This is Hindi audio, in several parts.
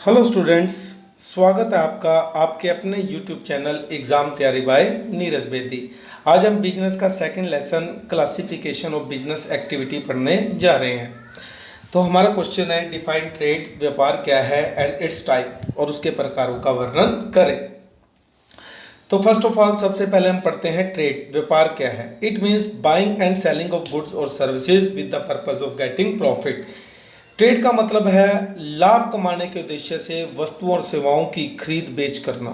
हेलो स्टूडेंट्स, स्वागत है आपका आपके अपने यूट्यूब चैनल एग्ज़ाम तैयारी बाय नीरज बेदी। आज हम बिजनेस का second lesson classification of business activity पढ़ने जा रहे हैं। तो हमारा क्वेश्चन है डिफाइन ट्रेड, व्यापार क्या है एंड इट्स टाइप, और उसके प्रकारों का वर्णन करें। तो फर्स्ट ऑफ ऑल सबसे पहले हम पढ़ते हैं ट्रेड, व्यापार क्या है। It means buying and selling of goods और services with the purpose of getting profit. Trade का मतलब है लाभ कमाने के उद्देश्य से वस्तुओं और सेवाओं की खरीद बेच करना।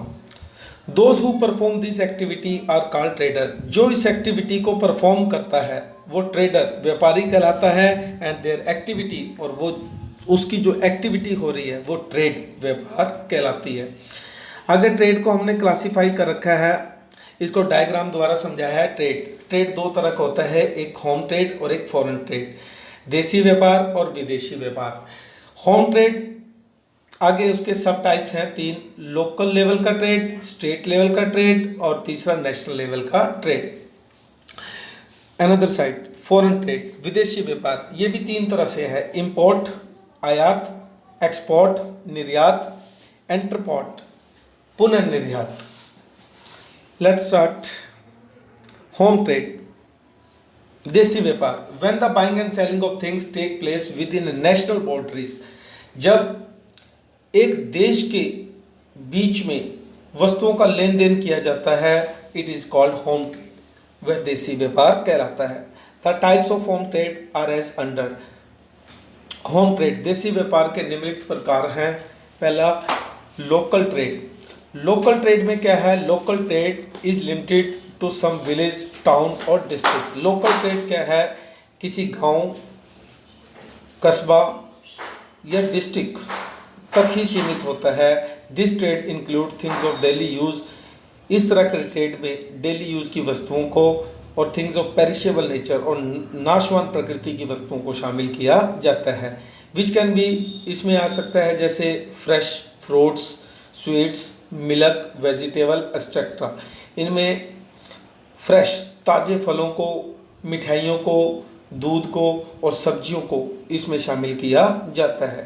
Those who perform this activity are called trader. जो इस एक्टिविटी को परफॉर्म करता है वो ट्रेडर, व्यापारी कहलाता है। एंड देयर एक्टिविटी, और वो उसकी जो एक्टिविटी हो रही है वो ट्रेड, व्यापार कहलाती है। अगर ट्रेड को हमने क्लासीफाई कर रखा है, इसको डायग्राम द्वारा समझाया है। ट्रेड दो तरह का होता है, एक होम ट्रेड और एक फॉरेन ट्रेड, देशी व्यापार और विदेशी व्यापार। होम ट्रेड आगे उसके सब टाइप्स हैं तीन: लोकल लेवल का ट्रेड, स्टेट लेवल का ट्रेड और तीसरा नेशनल लेवल का trade. Another side foreign trade, विदेशी व्यापार, ये भी तीन तरह से है: इंपोर्ट आयात, एक्सपोर्ट निर्यात, एंटरपोर्ट पुनर्निर्यात। लेट्स स्टार्ट होम ट्रेड, देशी व्यापार। When the buying and selling of things take place within national boundaries, जब एक देश के बीच में वस्तुओं का लेन देन किया जाता है, it is called home trade, वह देशी व्यापार कहलाता है। The types of home trade are as under. Home trade, देशी व्यापार के निम्नलिखित प्रकार हैं। पहला लोकल ट्रेड। लोकल ट्रेड में क्या है? Local trade is limited to some village, town और डिस्ट्रिक्ट। लोकल ट्रेड क्या है? किसी गांव, कस्बा या डिस्ट्रिक्ट तक ही सीमित होता है। This trade include things of daily use. इस तरह के ट्रेड में डेली यूज की वस्तुओं को और थिंग्स ऑफ पेरिशेबल नेचर और नाशवान प्रकृति की वस्तुओं को शामिल किया जाता है। विच कैन बी, इसमें आ सकता है जैसे fresh fruits, sweets, milk, vegetable etcetera. इनमें फ्रेश ताज़े फलों को, मिठाइयों को, दूध को और सब्जियों को इसमें शामिल किया जाता है।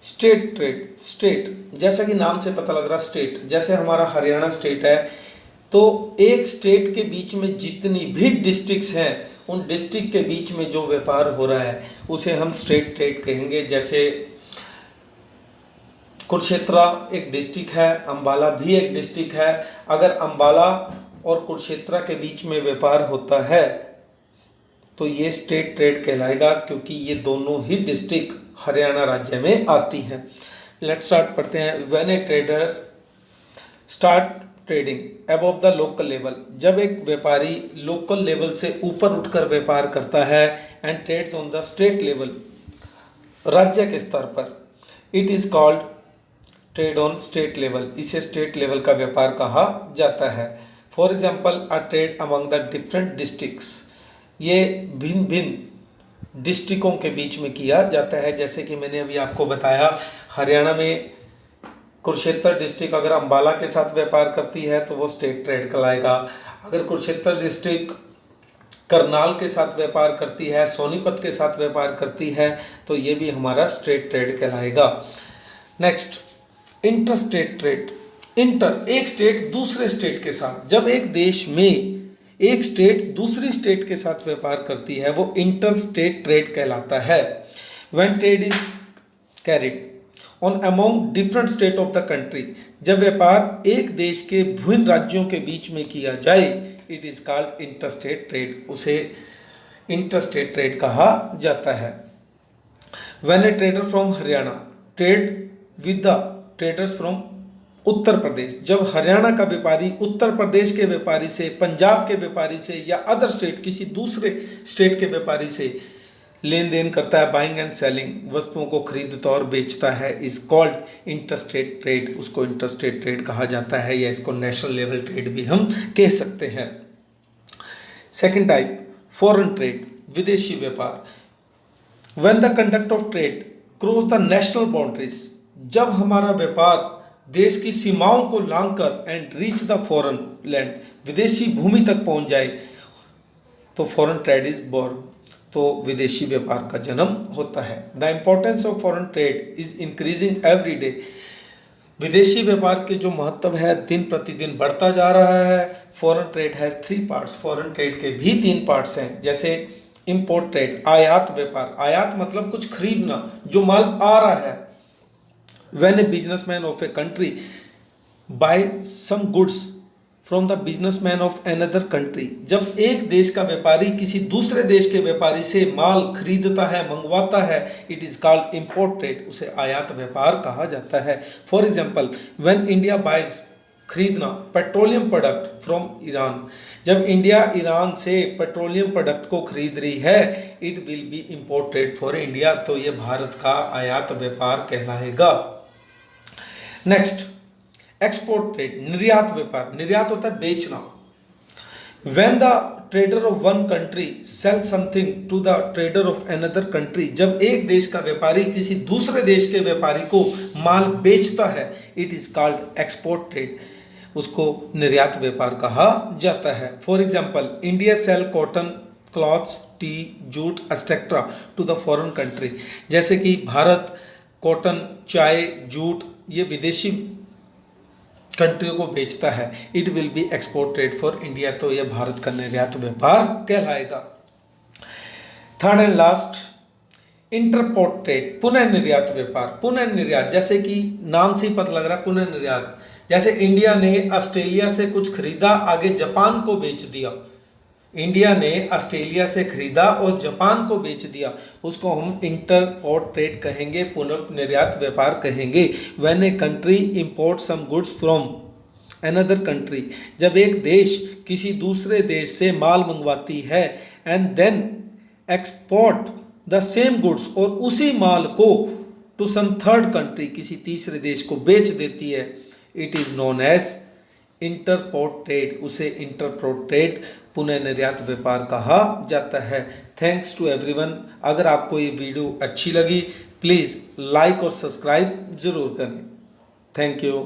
स्टेट ट्रेड, स्टेट जैसा कि नाम से पता लग रहा, स्टेट जैसे हमारा हरियाणा स्टेट है, तो एक स्टेट के बीच में जितनी भी डिस्ट्रिक्ट्स हैं उन डिस्ट्रिक्ट के बीच में जो व्यापार हो रहा है उसे हम स्टेट ट्रेड कहेंगे। जैसे कुरुक्षेत्र एक डिस्ट्रिक्ट है, अंबाला भी एक डिस्ट्रिक्ट है। अगर अंबाला और कुरुक्षेत्र के बीच में व्यापार होता है तो ये स्टेट ट्रेड कहलाएगा, क्योंकि ये दोनों ही डिस्ट्रिक्ट हरियाणा राज्य में आती हैं। लेट्स स्टार्ट पढ़ते हैं। When a trader start trading above the local level, जब एक व्यापारी लोकल लेवल से ऊपर उठकर व्यापार करता है, and trades on the state level, राज्य के स्तर पर, it is called trade on state level, इसे स्टेट लेवल का व्यापार कहा जाता है। For example a trade among the different districts, ये भिन्न भिन्न डिस्ट्रिक्टों के बीच में किया जाता है। जैसे कि मैंने अभी आपको बताया, हरियाणा में कुरुक्षेत्र डिस्ट्रिक्ट अगर अंबाला के साथ व्यापार करती है तो वो स्टेट ट्रेड कहलाएगा। अगर कुरुक्षेत्र डिस्ट्रिक्ट करनाल के साथ व्यापार करती है, सोनीपत के साथ व्यापार करती है, तो ये भी हमारा स्टेट ट्रेड कहलाएगा। Next inter state trade. Inter, एक स्टेट दूसरे स्टेट के साथ, जब एक देश में एक स्टेट दूसरी स्टेट के साथ व्यापार करती है वो इंटर स्टेट ट्रेड कहलाता है। When trade is carried on among different state of the country, जब व्यापार एक देश के विभिन्न राज्यों के बीच में किया जाए, it is called interstate trade, उसे इंटर स्टेट ट्रेड कहा जाता है। When a trader from Haryana trade with the traders from Uttar Pradesh, जब हरियाणा का व्यापारी उत्तर प्रदेश के व्यापारी से, पंजाब के व्यापारी से या अदर स्टेट किसी दूसरे स्टेट के व्यापारी से लेन देन करता है, बाइंग एंड सेलिंग, वस्तुओं को खरीदता और बेचता है, इज कॉल्ड इंटरस्टेट ट्रेड, उसको इंटरस्टेट ट्रेड कहा जाता है, या इसको नेशनल लेवल ट्रेड भी हम कह सकते हैं। सेकेंड टाइप फॉरेन ट्रेड, विदेशी व्यापार। When the conduct of trade cross the national boundaries, जब हमारा व्यापार देश की सीमाओं को लांघकर and reach the foreign land, विदेशी भूमि तक पहुंच जाए, तो फॉरेन ट्रेड इज बोर्न, तो विदेशी व्यापार का जन्म होता है। The importance of foreign trade is increasing every day, विदेशी व्यापार के जो महत्व है दिन प्रतिदिन बढ़ता जा रहा है। Foreign trade has 3 parts, foreign trade के भी 3 पार्ट्स हैं, जैसे इंपोर्ट ट्रेड, आयात व्यापार। आयात मतलब कुछ खरीदना, जो माल आ रहा है। When a businessman of a country buy some goods from the businessman of another country, जब एक देश का व्यापारी किसी दूसरे देश के व्यापारी से माल खरीदता है, मंगवाता है, it is called import trade, उसे आयात व्यापार कहा जाता है। For example, when India buys, खरीदना, पेट्रोलियम प्रोडक्ट फ्रॉम ईरान, जब इंडिया ईरान से पेट्रोलियम प्रोडक्ट को खरीद रही है, it will be import trade for India, तो ये भारत का आयात व्यापार कहलाएगा। नेक्स्ट, एक्सपोर्ट ट्रेड, निर्यात व्यापार। निर्यात होता है बेचना। When the trader of one country sell something to the trader of another country, जब एक देश का व्यापारी किसी दूसरे देश के व्यापारी को माल बेचता है, it is called export trade, उसको निर्यात व्यापार कहा जाता है। For example, India sell cotton, clothes, tea, jute etcetera to the foreign country, जैसे कि भारत कॉटन, चाय, जूट ये विदेशी कंट्रियों को बेचता है, it will B export trade for India, तो यह भारत का निर्यात व्यापार कहलाएगा। Third and last, interport trade, पुनः निर्यात व्यापार। पुनः निर्यात, जैसे कि नाम से ही पता लग रहा है पुनः निर्यात, जैसे इंडिया ने ऑस्ट्रेलिया से कुछ खरीदा, आगे जापान को बेच दिया। इंडिया ने ऑस्ट्रेलिया से खरीदा और जापान को बेच दिया, उसको हम इंटरपोर्ट ट्रेड कहेंगे, पुनः निर्यात व्यापार कहेंगे। When a country import some goods from another country, जब एक देश किसी दूसरे देश से माल मंगवाती है, and then export the same goods, और उसी माल को टू सम थर्ड कंट्री, किसी तीसरे देश को बेच देती है, it is known as entrepot trade, उसे इंटरपोर्ट ट्रेड, पुनः निर्यात व्यापार कहा जाता है। Thanks to everyone. अगर आपको ये वीडियो अच्छी लगी, प्लीज़ लाइक और सब्सक्राइब जरूर करें। Thank you.